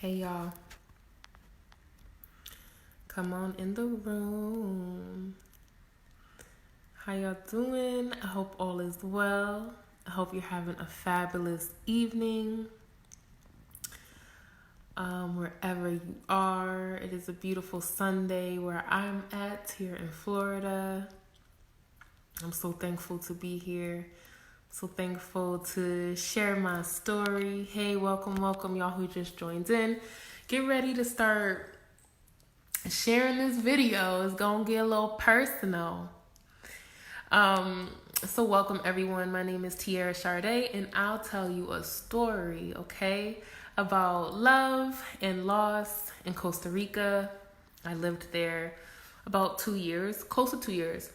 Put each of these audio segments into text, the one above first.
Hey y'all, come on in the room. How y'all doing? I hope all is well. I hope you're having a fabulous evening. Wherever you are, it is a beautiful Sunday where I'm at here in Florida. I'm so thankful to be here. So thankful to share my story. Hey, welcome, y'all who just joined in. Get ready to start sharing this video. Is gonna get a little personal. So welcome everyone. My name is Tiara Sharday, and I'll tell you a story, okay, about love and loss in Costa Rica. I lived there about 2 years, close to 2 years.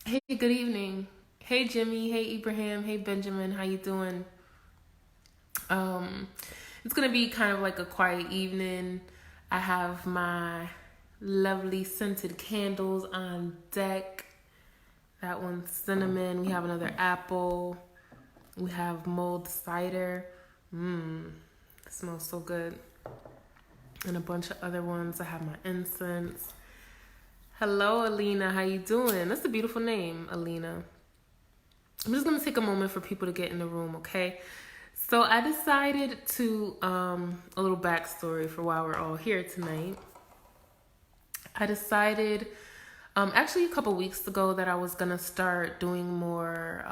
Hey, good evening. Hey Jimmy, hey Ibrahim, hey Benjamin, how you doing? It's gonna be kind of like a quiet evening. I have my lovely scented candles on deck. That one's cinnamon. We have another apple. We have mulled cider. It smells so good. And a bunch of other ones. I have my incense. Hello, Alina. How you doing? That's a beautiful name, Alina. I'm just gonna take a moment for people to get in the room, okay? So I decided to a little backstory for why we're all here tonight. I decided actually a couple weeks ago that I was gonna start doing more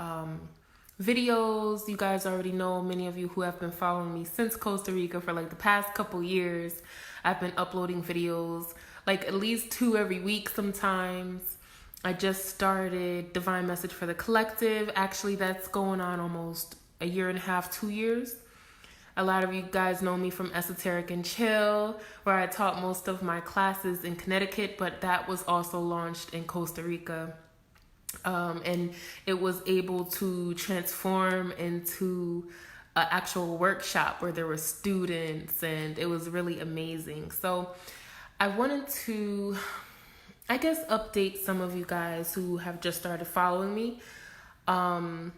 videos. You guys already know, many of you who have been following me since Costa Rica for like the past couple years, I've been uploading videos like at least 2 every week sometimes. I just started Divine Message for the Collective. Actually, that's going on almost a year and a half, 2 years. A lot of you guys know me from Esoteric and Chill, where I taught most of my classes in Connecticut, but that was also launched in Costa Rica. And it was able to transform into an actual workshop where there were students, and it was really amazing. So I wanted to, I guess, update some of you guys who have just started following me. Or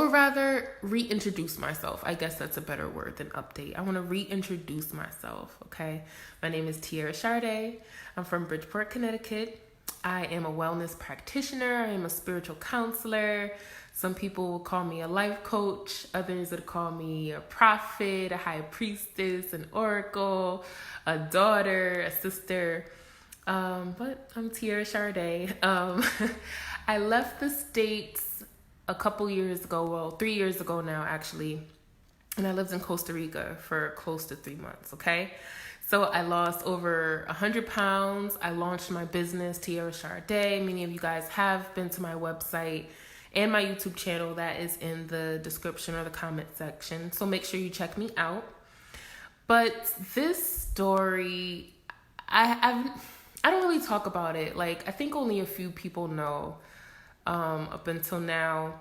rather, reintroduce myself. I guess that's a better word than update. I want to reintroduce myself, okay? My name is Tiara Sharday. I'm from Bridgeport, Connecticut. I am a wellness practitioner. I am a spiritual counselor. Some people will call me a life coach. Others would call me a prophet, a high priestess, an oracle, a daughter, a sister. But I'm Tiara Sharday. I left the States a couple years ago, well, 3 years ago now, actually. And I lived in Costa Rica for close to 3 months, okay? So I lost over 100 pounds. I launched my business, Tiara Sharday. Many of you guys have been to my website and my YouTube channel. That is in the description or the comment section. So make sure you check me out. But this story, I don't really talk about it. Like, I think only a few people know up until now.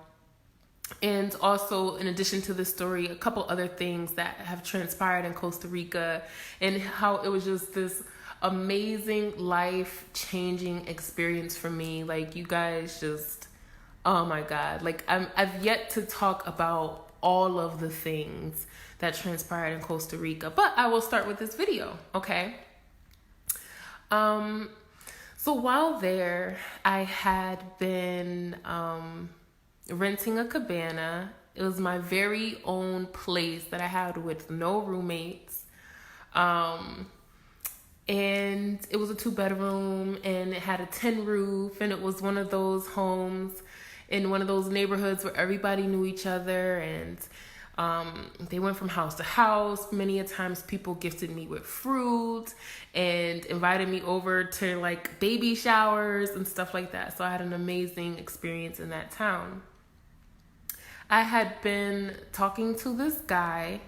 And also, in addition to this story, a couple other things that have transpired in Costa Rica and how it was just this amazing life-changing experience for me. Like, you guys just, oh my God. Like, I've yet to talk about all of the things that transpired in Costa Rica, but I will start with this video, okay? So while there, I had been renting a cabana. It was my very own place that I had with no roommates. And it was a 2-bedroom, and it had a tin roof, and it was one of those homes in one of those neighborhoods where everybody knew each other, and they went from house to house. Many a times people gifted me with fruit and invited me over to like baby showers and stuff like that. So I had an amazing experience in that town. I had been talking to this guy.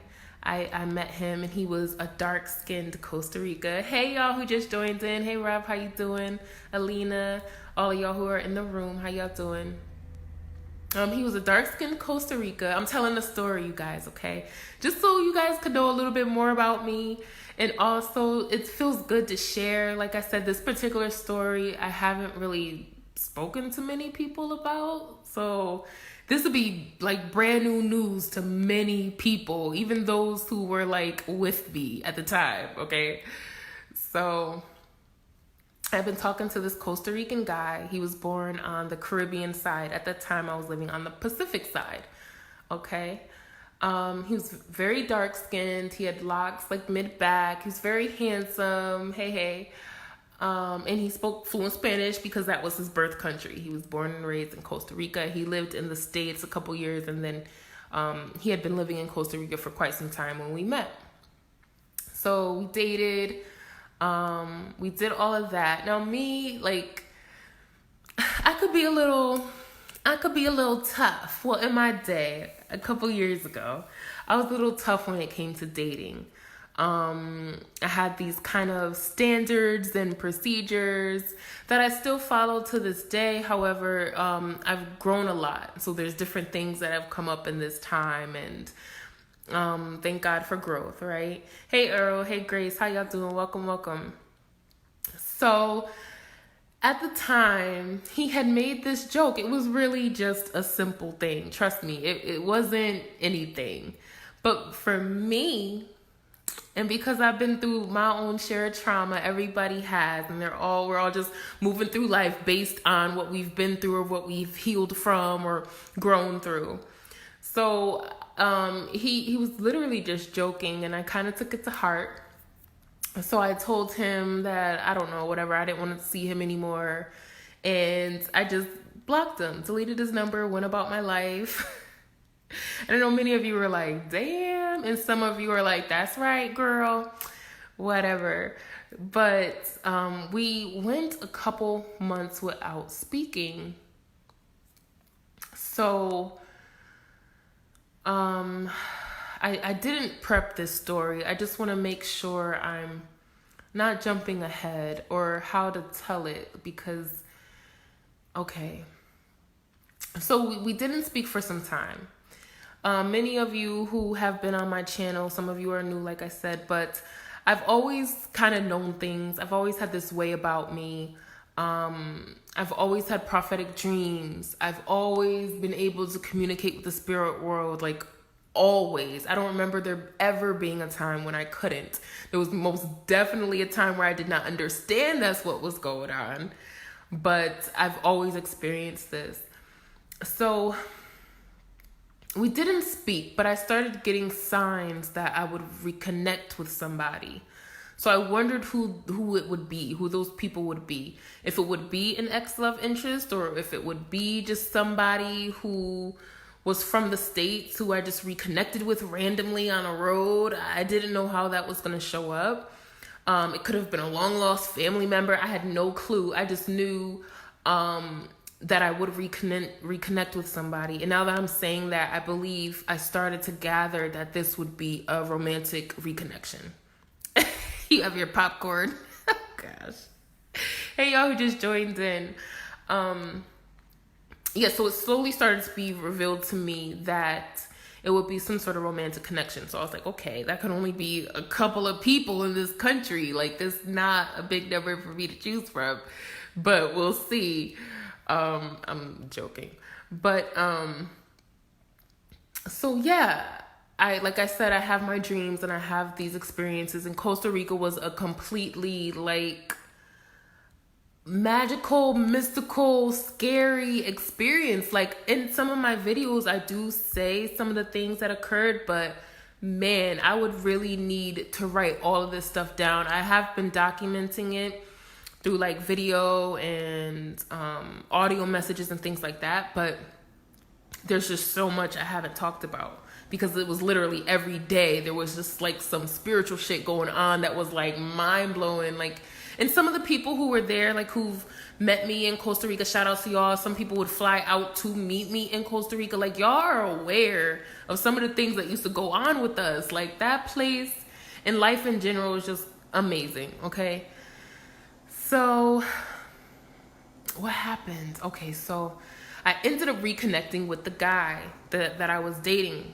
I met him, and he was a dark-skinned Costa Rica. Hey y'all who just joined in. Hey Rob, how you doing? Alina, all of y'all who are in the room, how y'all doing? He was a dark-skinned Costa Rica. I'm telling the story, you guys, okay? Just so you guys could know a little bit more about me. And also, it feels good to share. Like I said, this particular story, I haven't really spoken to many people about. So this would be like brand new news to many people, even those who were like with me at the time, okay? So I've been talking to this Costa Rican guy. He was born on the Caribbean side. At that time, I was living on the Pacific side, okay? He was very dark skinned. He had locks like mid back. He was very handsome. Hey. And he spoke fluent Spanish because that was his birth country. He was born and raised in Costa Rica. He lived in the States a couple years, and then he had been living in Costa Rica for quite some time when we met. So we dated. We did all of that. Now me, like, I could be a little tough. Well, in my day, a couple years ago, I was a little tough when it came to dating. I had these kind of standards and procedures that I still follow to this day. However, I've grown a lot. So there's different things that have come up in this time, and thank God for growth, right? Hey, Earl. Hey, Grace. How y'all doing? Welcome. So at the time, he had made this joke. It was really just a simple thing. Trust me, it wasn't anything. But for me, and because I've been through my own share of trauma, everybody has, and we're all just moving through life based on what we've been through or what we've healed from or grown through. So he was literally just joking, and I kind of took it to heart. So I told him that, I don't know, whatever, I didn't want to see him anymore. And I just blocked him, deleted his number, went about my life. And I know many of you were like, damn. And some of you are like, that's right, girl, whatever. But we went a couple months without speaking. So I didn't prep this story. I just want to make sure I'm not jumping ahead or how to tell it because, okay. So we didn't speak for some time. Many of you who have been on my channel, some of you are new, like I said, but I've always kind of known things. I've always had this way about me. I've always had prophetic dreams. I've always been able to communicate with the spirit world, like always. I don't remember there ever being a time when I couldn't. There was most definitely a time where I did not understand that's what was going on, but I've always experienced this. So we didn't speak, but I started getting signs that I would reconnect with somebody. So I wondered who it would be, who those people would be. If it would be an ex-love interest, or if it would be just somebody who was from the States who I just reconnected with randomly on a road. I didn't know how that was going to show up. It could have been a long-lost family member. I had no clue. I just knew that I would reconnect with somebody. And now that I'm saying that, I believe I started to gather that this would be a romantic reconnection. You have your popcorn. Oh, gosh. Hey, y'all who just joined in. Yeah, so it slowly started to be revealed to me that it would be some sort of romantic connection. So I was like, okay, that could only be a couple of people in this country. Like, this is not a big number for me to choose from. But we'll see. I'm joking. But, so yeah, like I said, I have my dreams and I have these experiences, and Costa Rica was a completely like magical, mystical, scary experience. Like in some of my videos, I do say some of the things that occurred, but man, I would really need to write all of this stuff down. I have been documenting it through like video and audio messages and things like that, but there's just so much I haven't talked about because it was literally every day there was just like some spiritual shit going on that was like mind-blowing. Like, and some of the people who were there, like who've met me in Costa Rica, shout out to y'all. Some people would fly out to meet me in Costa Rica. Like, y'all are aware of some of the things that used to go on with us. Like, that place and life in general is just amazing, okay? So what happened? Okay, so I ended up reconnecting with the guy that I was dating.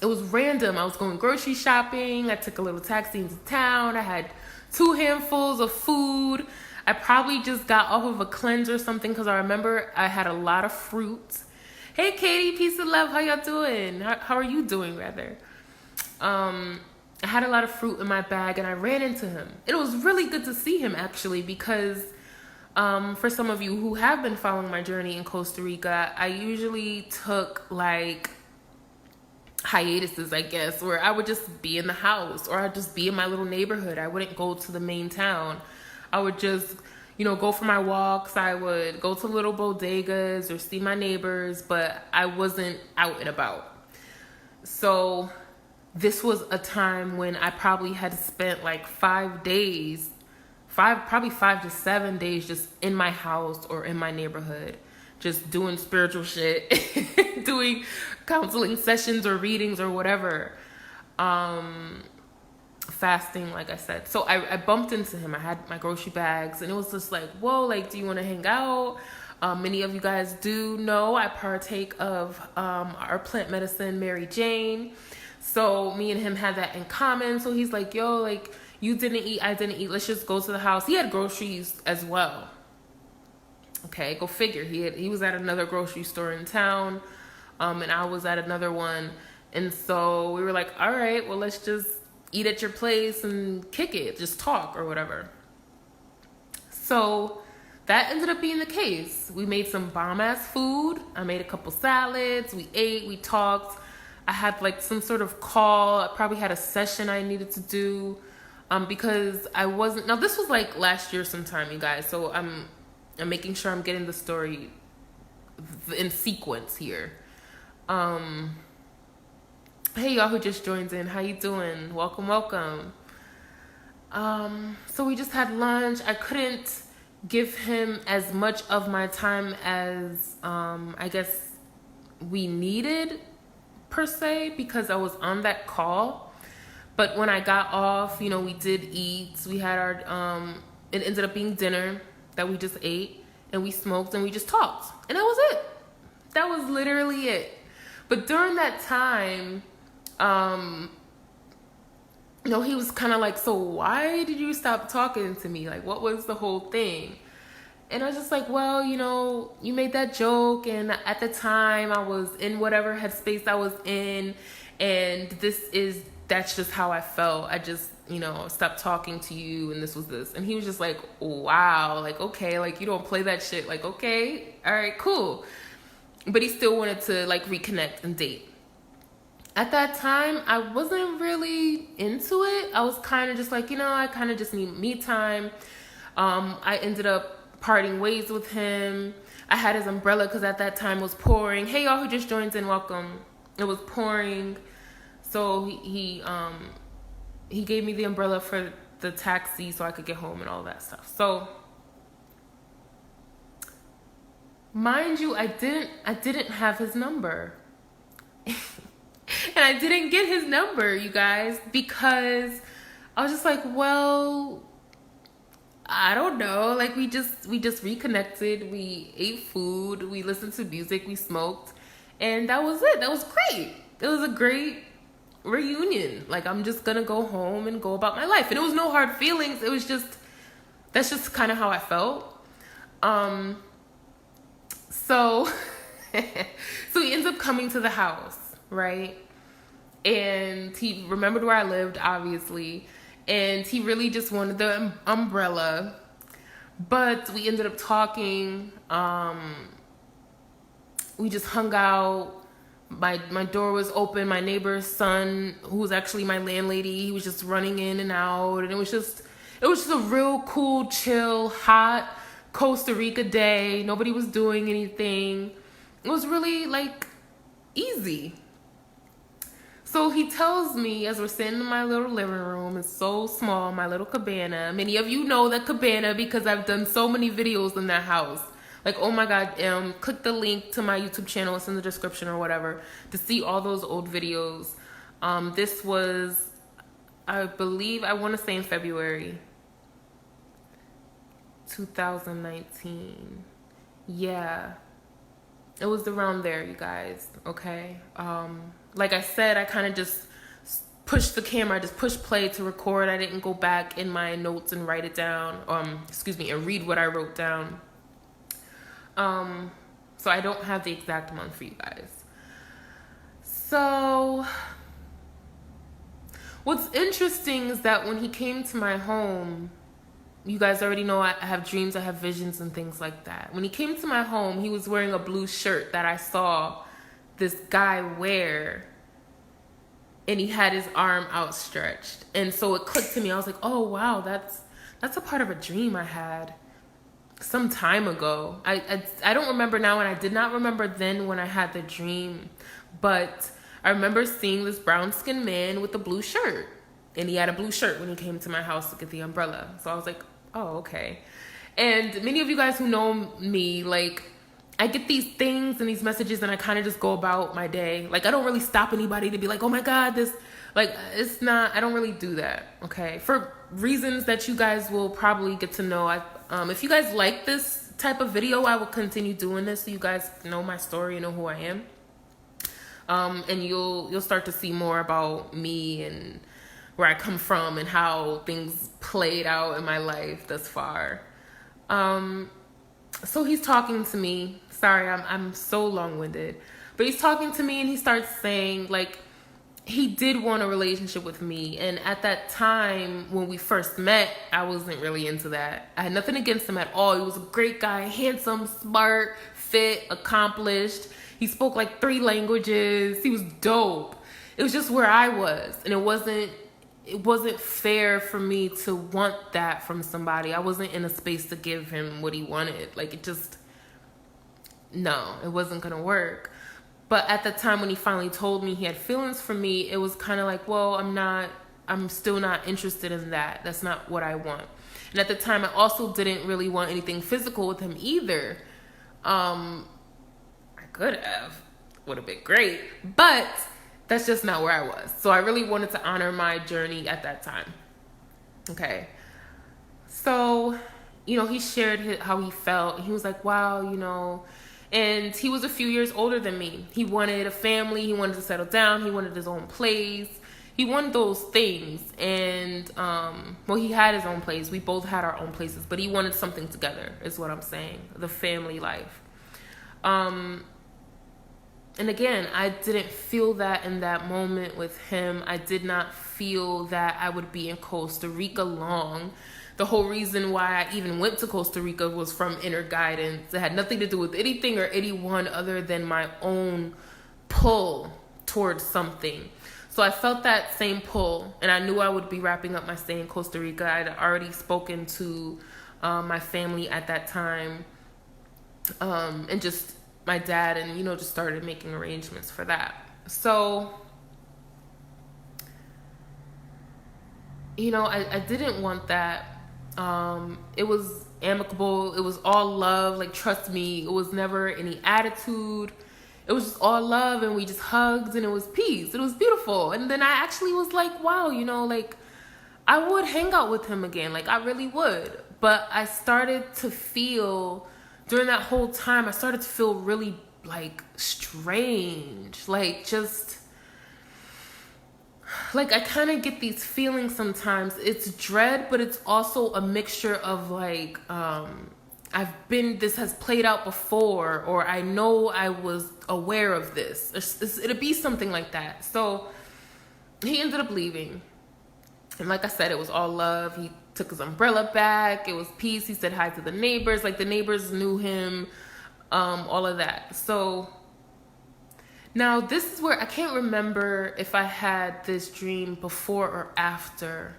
It was random. I was going grocery shopping. I took a little taxi into town. I had 2 handfuls of food. I probably just got off of a cleanse or something because I remember I had a lot of fruit. Hey, Katie, peace and love. How y'all doing? How are you doing, rather? I had a lot of fruit in my bag and I ran into him. It was really good to see him, actually, because for some of you who have been following my journey in Costa Rica, I usually took like hiatuses, I guess, where I would just be in the house or I'd just be in my little neighborhood. I wouldn't go to the main town. I would just, go for my walks. I would go to little bodegas or see my neighbors, but I wasn't out and about. So this was a time when I probably had spent like 5 days, probably 5 to 7 days just in my house or in my neighborhood, just doing spiritual shit, doing counseling sessions or readings or whatever. Fasting, like I said. So I bumped into him. I had my grocery bags and it was just like, whoa, like, do you want to hang out? Many of you guys do know I partake of our plant medicine, Mary Jane. So me and him had that in common. So he's like, yo, like, you didn't eat, I didn't eat. Let's just go to the house. He had groceries as well. Okay, go figure. He was at another grocery store in town, and I was at another one. And so we were like, all right, well, let's just eat at your place and kick it, just talk or whatever. So that ended up being the case. We made some bomb-ass food. I made a couple salads. We ate, we talked. I had like some sort of call. I probably had a session I needed to do because I wasn't... Now, this was like last year sometime, you guys. So I'm making sure I'm getting the story in sequence here. Hey, y'all who just joined in. How you doing? Welcome, welcome. So we just had lunch. I couldn't give him as much of my time as I guess we needed, per se, because I was on that call. But when I got off, we did eat. We had our, it ended up being dinner that we just ate, and we smoked and we just talked. And that was it. That was literally it. But during that time, he was kind of like, so why did you stop talking to me? Like, what was the whole thing? And I was just like, well, you made that joke, and at the time I was in whatever headspace I was in, and that's just how I felt. I just, stopped talking to you, and this was this. And he was just like, wow, like, okay, like, you don't play that shit. Like, okay, all right, cool. But he still wanted to, like, reconnect and date. At that time, I wasn't really into it. I was kind of just like, I kind of just need me time. I ended up parting ways with him. I had his umbrella because at that time it was pouring. Hey, y'all who just joined in, welcome. It was pouring. So he gave me the umbrella for the taxi so I could get home and all that stuff. So, mind you, I didn't have his number. And I didn't get his number, you guys, because I was just like, well, I don't know. Like, we just reconnected. We ate food. We listened to music. We smoked. And that was it. That was great. It was a great reunion. Like, I'm just going to go home and go about my life. And it was no hard feelings. It was just, that's just kind of how I felt. So he ends up coming to the house, right? And he remembered where I lived, obviously. And he really just wanted the umbrella. But we ended up talking. We just hung out. My door was open. My neighbor's son, who was actually my landlady, he was just running in and out. And it was just a real cool, chill, hot Costa Rica day. Nobody was doing anything. It was really, like, easy. So he tells me, as we're sitting in my little living room, it's so small, my little cabana. Many of you know that cabana because I've done so many videos in that house. Like, oh my God, click the link to my YouTube channel. It's in the description or whatever to see all those old videos. This was, I believe, I want to say in February 2019. Yeah. It was around there, you guys, okay? Like I said, I kind of just pushed the camera. I just pushed play to record. I didn't go back in my notes and write it down. And read what I wrote down. So I don't have the exact month for you guys. So what's interesting is that when he came to my home, you guys already know I have dreams, I have visions and things like that. When he came to my home, he was wearing a blue shirt that I saw this guy wear, and he had his arm outstretched. And so it clicked to me. I was like, oh wow, that's a part of a dream I had some time ago. I don't remember now, and I did not remember then when I had the dream, but I remember seeing this brown-skinned man with a blue shirt. And he had a blue shirt when he came to my house to get the umbrella. So I was like, oh, okay. And many of you guys who know me, like, I get these things and these messages and I kind of just go about my day. Like, I don't really stop anybody to be like, oh my God, this, like, it's not, I don't really do that, okay? For reasons that you guys will probably get to know. If you guys like this type of video, I will continue doing this so you guys know my story and know who I am. And you'll start to see more about me and where I come from and how things played out in my life thus far. So he's talking to me. Sorry, I'm so long-winded. But he's talking to me and he starts saying, like, he did want a relationship with me. And at that time, when we first met, I wasn't really into that. I had nothing against him at all. He was a great guy, handsome, smart, fit, accomplished. He spoke like 3 languages. He was dope. It was just where I was. And it wasn't fair for me to want that from somebody. I wasn't in a space to give him what he wanted. Like, it wasn't going to work. But at the time when he finally told me he had feelings for me, it was kind of like, well, I'm still not interested in that. That's not what I want. And at the time, I also didn't really want anything physical with him either. I could have. Would have been great. But that's just not where I was. So I really wanted to honor my journey at that time. Okay. So, he shared how he felt. He was like, wow, and he was a few years older than me. He wanted a family. He wanted to settle down. He wanted his own place. He wanted those things. And, he had his own place. We both had our own places, but he wanted something together is what I'm saying. The family life. And again, I didn't feel that in that moment with him. I did not feel that I would be in Costa Rica long. The whole reason why I even went to Costa Rica was from inner guidance. It had nothing to do with anything or anyone other than my own pull towards something. So I felt that same pull, and I knew I would be wrapping up my stay in Costa Rica. I had already spoken to my family at that time, and just my dad, and just started making arrangements for that. So I didn't want that. It was amicable. It was all love. Like, trust me, it was never any attitude. It was just all love, and we just hugged, and it was peace. It was beautiful. And then I actually was like, wow, like, I would hang out with him again. Like, I really would. But I started to feel, during that whole time, I started to feel really, like, strange. Like, I kind of get these feelings sometimes. It's dread, but it's also a mixture of, like, this has played out before, or I know I was aware of this. It'd be something like that. So he ended up leaving. And like I said, it was all love. He took his umbrella back. It was peace. He said hi to the neighbors. Like, the neighbors knew him, all of that. So now this is where I can't remember if I had this dream before or after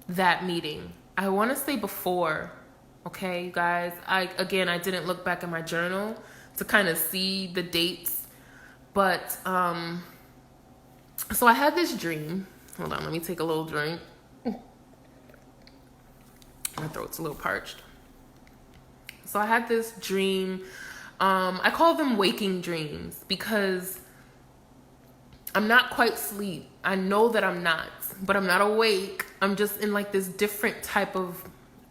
that meeting. I want to say before, okay, you guys. I didn't look back in my journal to kind of see the dates. But, so I had this dream. Hold on, let me take a little drink. My throat's a little parched. So I had this dream. I call them waking dreams because I'm not quite asleep. I know that I'm not, but I'm not awake. I'm just in like this different type of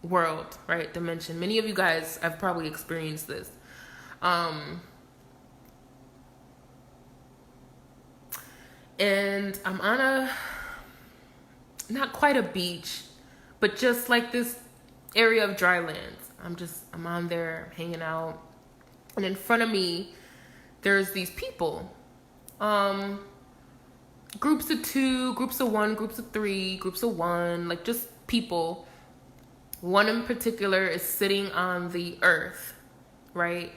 world, right? Dimension. Many of you guys have probably experienced this. And I'm on not quite a beach, but just like this area of dry lands. I'm on there hanging out. And in front of me, there's these people. Groups of 2, groups of 1, groups of 3, groups of 1, like just people. One in particular is sitting on the earth, right?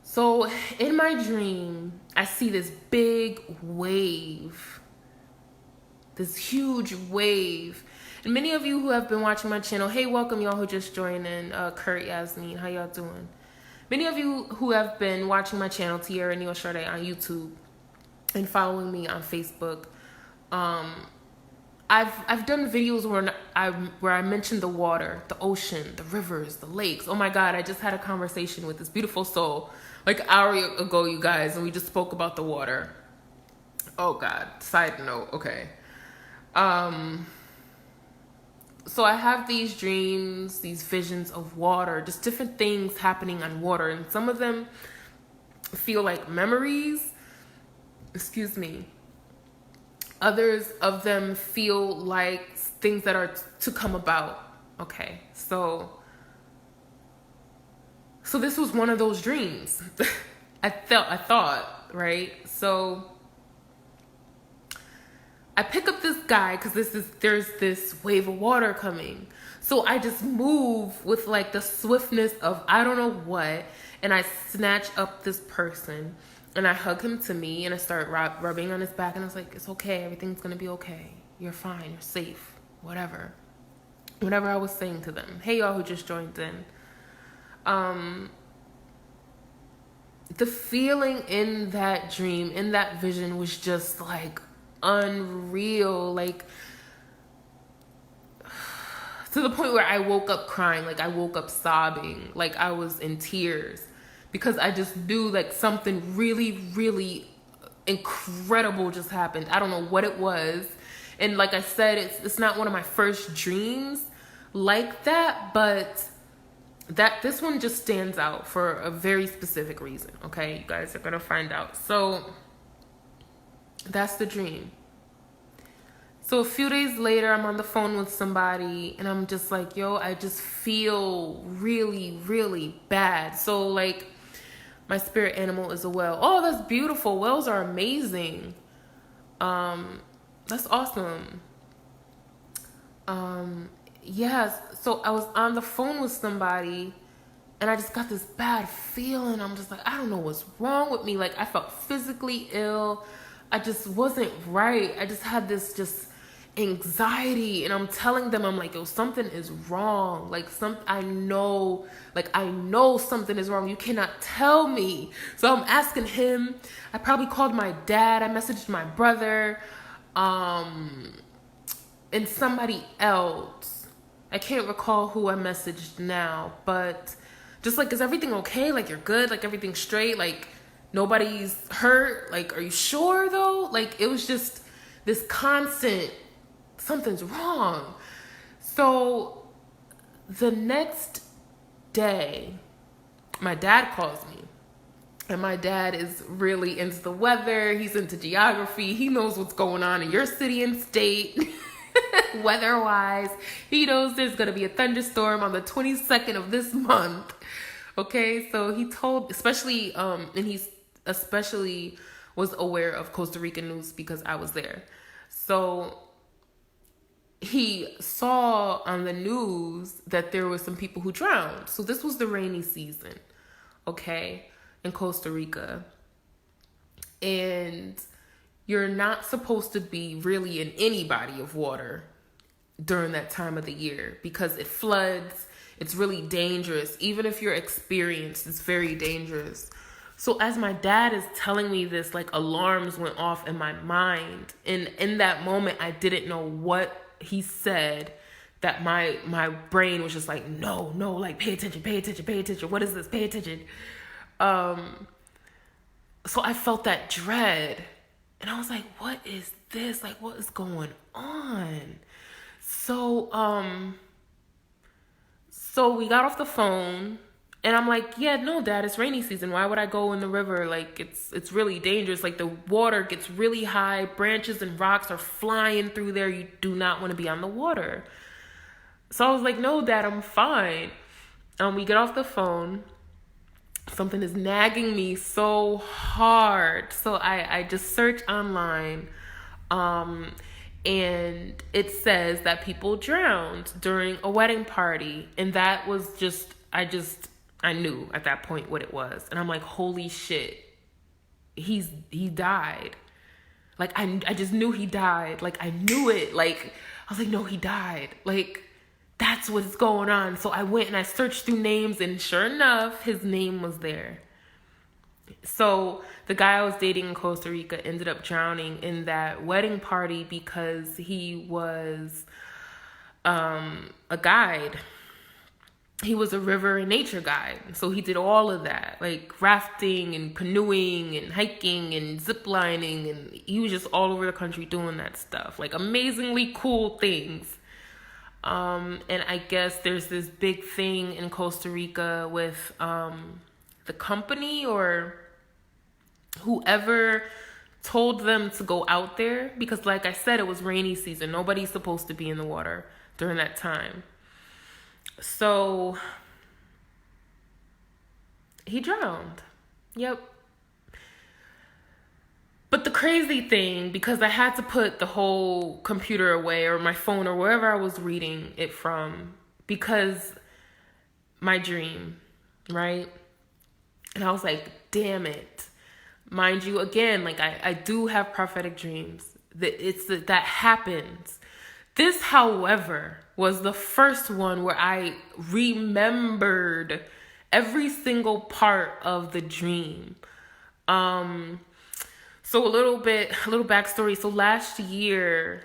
So in my dream, I see this big wave, this huge wave. And many of you who have been watching my channel, hey, welcome y'all who just joined in, Kurt, Yasmin, how y'all doing? Many of you who have been watching my channel, Tierra Neo Sade on YouTube, and following me on Facebook, I've done videos where I mentioned the water, the ocean, the rivers, the lakes. Oh my God, I just had a conversation with this beautiful soul like an hour ago, you guys, and we just spoke about the water. Oh God, side note, okay. So I have these dreams, these visions of water, just different things happening on water, and some of them feel like memories. Excuse me. Others of them feel like things that are to come about. Okay, so this was one of those dreams. I thought, right? So I pick up this guy because there's this wave of water coming. So I just move with like the swiftness of I don't know what, and I snatch up this person. And I hug him to me, and I start rubbing on his back, and I was like, it's okay, everything's gonna be okay. You're fine, you're safe, whatever. Whatever I was saying to them. Hey, y'all who just joined in. The feeling in that dream, in that vision, was just like unreal. Like, to the point where I woke up crying, like I woke up sobbing, like I was in tears. Because I just knew like something really, really incredible just happened. I don't know what it was. And like I said, it's not one of my first dreams like that, but this one just stands out for a very specific reason. Okay, you guys are gonna find out. So that's the dream. So a few days later, I'm on the phone with somebody, and I'm just like, yo, I just feel really, really bad. So like, my spirit animal is a whale. Oh, that's beautiful. Whales are amazing. That's awesome. Yes. So I was on the phone with somebody, and I just got this bad feeling. I'm just like, I don't know what's wrong with me. Like, I felt physically ill. I just wasn't right. I just had this just anxiety, and I'm telling them, I'm like, yo, something is wrong. Like, I know something is wrong. You cannot tell me. So I'm asking him. I probably called my dad. I messaged my brother, and somebody else. I can't recall who I messaged now, but just like, is everything okay? Like, you're good? Like, everything's straight? Like, nobody's hurt? Like, are you sure though? Like, it was just this constant, something's wrong. So the next day, my dad calls me, and my dad is really into the weather. He's into geography. He knows what's going on in your city and state weather-wise. He knows there's going to be a thunderstorm on the 22nd of this month. Okay, so he told, especially, and he's especially was aware of Costa Rica news because I was there. So he saw on the news that there were some people who drowned. So this was the rainy season, okay, in Costa Rica. And you're not supposed to be really in any body of water during that time of the year because it floods. It's really dangerous. Even if you're experienced, it's very dangerous. So as my dad is telling me this, like, alarms went off in my mind. And in that moment, I didn't know what he said, that my brain was just like, no, like, pay attention. What is this? Pay attention. So I felt that dread. And I was like, what is this? Like, what is going on? So we got off the phone, And I'm like, yeah, no, Dad, it's rainy season. Why would I go in the river? Like, it's really dangerous. Like, the water gets really high. Branches and rocks are flying through there. You do not want to be on the water. So I was like, no, Dad, I'm fine. We get off the phone. Something is nagging me so hard. So I just search online. And it says that people drowned during a wedding party. And that was just, I knew at that point what it was. And I'm like, holy shit, he died. Like, I just knew he died. Like, I knew it. Like, I was like, no, he died. Like, that's what's going on. So I went and I searched through names, and sure enough, his name was there. So the guy I was dating in Costa Rica ended up drowning in that wedding party because he was a guide. He was a river and nature guide. So he did all of that, like rafting and canoeing and hiking and zip lining. And he was just all over the country doing that stuff, like amazingly cool things. And I guess there's this big thing in Costa Rica with the company or whoever told them to go out there, because like I said, it was rainy season. Nobody's supposed to be in the water during that time. So he drowned. Yep. But the crazy thing, because I had to put the whole computer away or my phone or wherever I was reading it from, because my dream, right? And I was like, damn it. Mind you, again, like I do have prophetic dreams. That happens. This, however, was the first one where I remembered every single part of the dream. So a little backstory. So last year,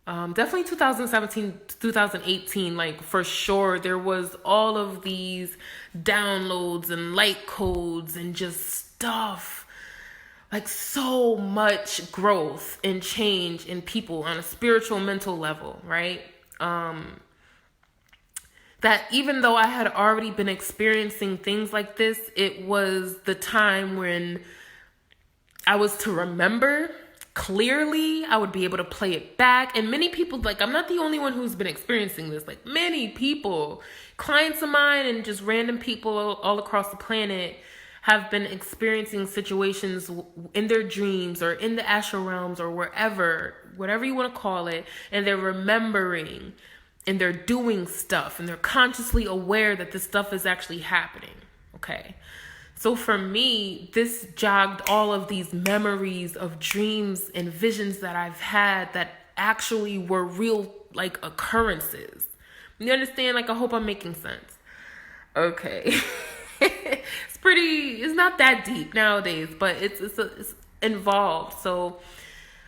definitely 2017, 2018, like for sure, there was all of these downloads and light codes and just stuff. Like so much growth and change in people on a spiritual, mental level, right? That even though I had already been experiencing things like this, it was the time when I was to remember clearly. I would be able to play it back. And many people, like, I'm not the only one who's been experiencing this. Like, many people, clients of mine and just random people all across the planet have been experiencing situations in their dreams or in the astral realms or wherever, whatever you want to call it, and they're remembering and they're doing stuff and they're consciously aware that this stuff is actually happening. Okay. So for me, this jogged all of these memories of dreams and visions that I've had that actually were real, like, occurrences. You understand? Like, I hope I'm making sense. Okay. It's not that deep nowadays, but it's involved. So,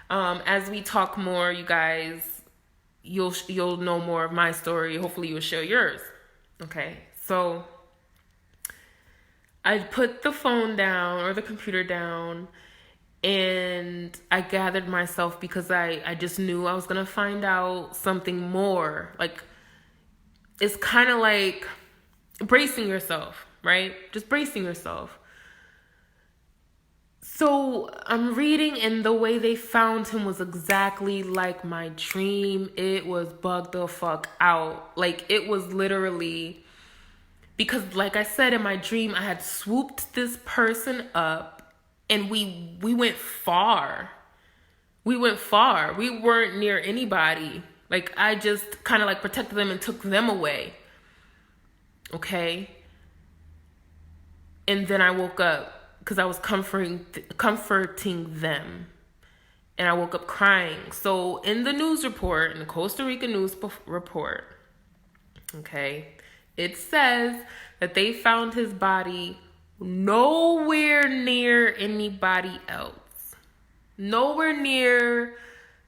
as we talk more, you guys, you'll know more of my story. Hopefully you'll share yours. Okay. So I put the phone down or the computer down and I gathered myself because I just knew I was going to find out something more. Like, it's kind of like bracing yourself, right? Just bracing yourself. So I'm reading, and the way they found him was exactly like my dream. It was bugged the fuck out. Like, it was literally, because like I said, in my dream, I had swooped this person up and we went far. We weren't near anybody. Like, I just kind of like protected them and took them away. Okay. And then I woke up because I was comforting them. And I woke up crying. So in the news report, in the Costa Rica news report, okay, it says that they found his body nowhere near anybody else. Nowhere near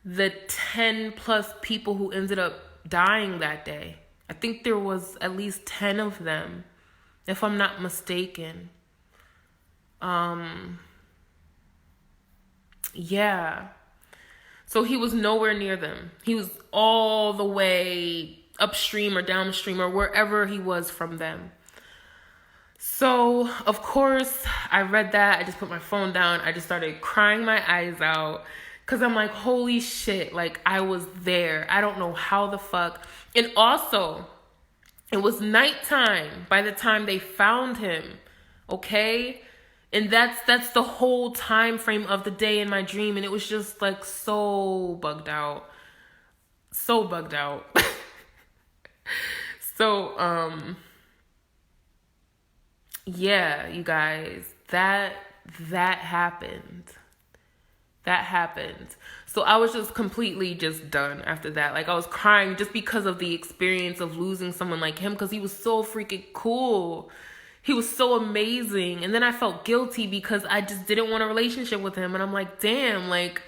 the 10 plus people who ended up dying that day. I think there was at least 10 of them, if I'm not mistaken. Yeah. So he was nowhere near them. He was all the way upstream or downstream or wherever he was from them. So, of course, I read that. I just put my phone down. I just started crying my eyes out because I'm like, holy shit, like I was there. I don't know how the fuck. And also, it was nighttime by the time they found him. Okay? And that's the whole time frame of the day in my dream, and it was just like so bugged out. So bugged out. So yeah, you guys, that happened. That happened. So I was just completely just done after that. Like I was crying just because of the experience of losing someone like him, because he was so freaking cool. He was so amazing. And then I felt guilty because I just didn't want a relationship with him. And I'm like, damn, like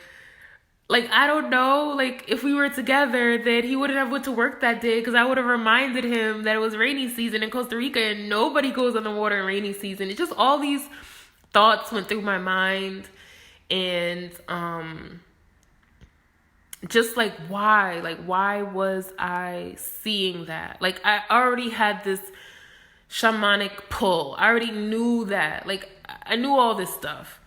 I don't know, like if we were together, then he wouldn't have went to work that day because I would have reminded him that it was rainy season in Costa Rica and nobody goes on the water in rainy season. It just, all these thoughts went through my mind, and just like why was I seeing that? Like I already had this shamanic pull. I already knew that. Like I knew all this stuff.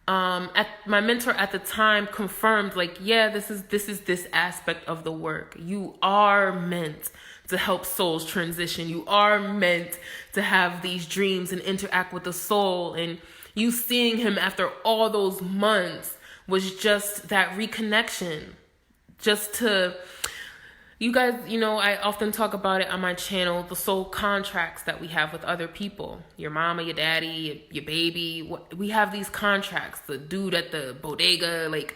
At my mentor at the time confirmed, like, yeah, this is this aspect of the work. You are meant to help souls transition. You are meant to have these dreams and interact with the soul. And you seeing him after all those months was just that reconnection. Just to, you guys, you know, I often talk about it on my channel, the soul contracts that we have with other people. Your mama, your daddy, your baby. We have these contracts. The dude at the bodega, like,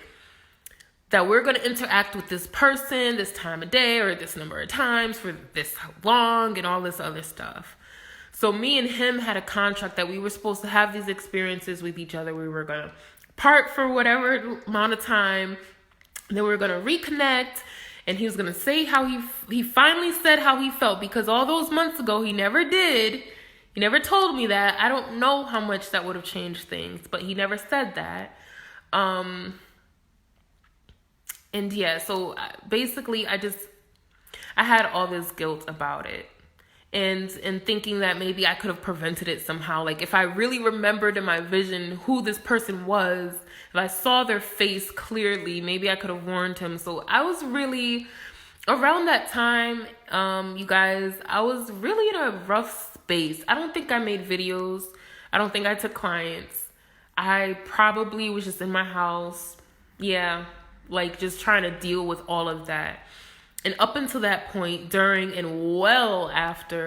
that we're going to interact with this person this time of day or this number of times for this long and all this other stuff. So me and him had a contract that we were supposed to have these experiences with each other. We were going to part for whatever amount of time. Then we were going to reconnect. And he was going to say how he finally said how he felt, because all those months ago, he never did. He never told me that. I don't know how much that would have changed things, but he never said that. And yeah, so basically I had all this guilt about it. And thinking that maybe I could have prevented it somehow. Like if I really remembered in my vision who this person was, if I saw their face clearly, maybe I could have warned him. So I was really, around that time, you guys, I was really in a rough space. I don't think I made videos. I don't think I took clients. I probably was just in my house. Yeah, like just trying to deal with all of that. And up until that point, during and well after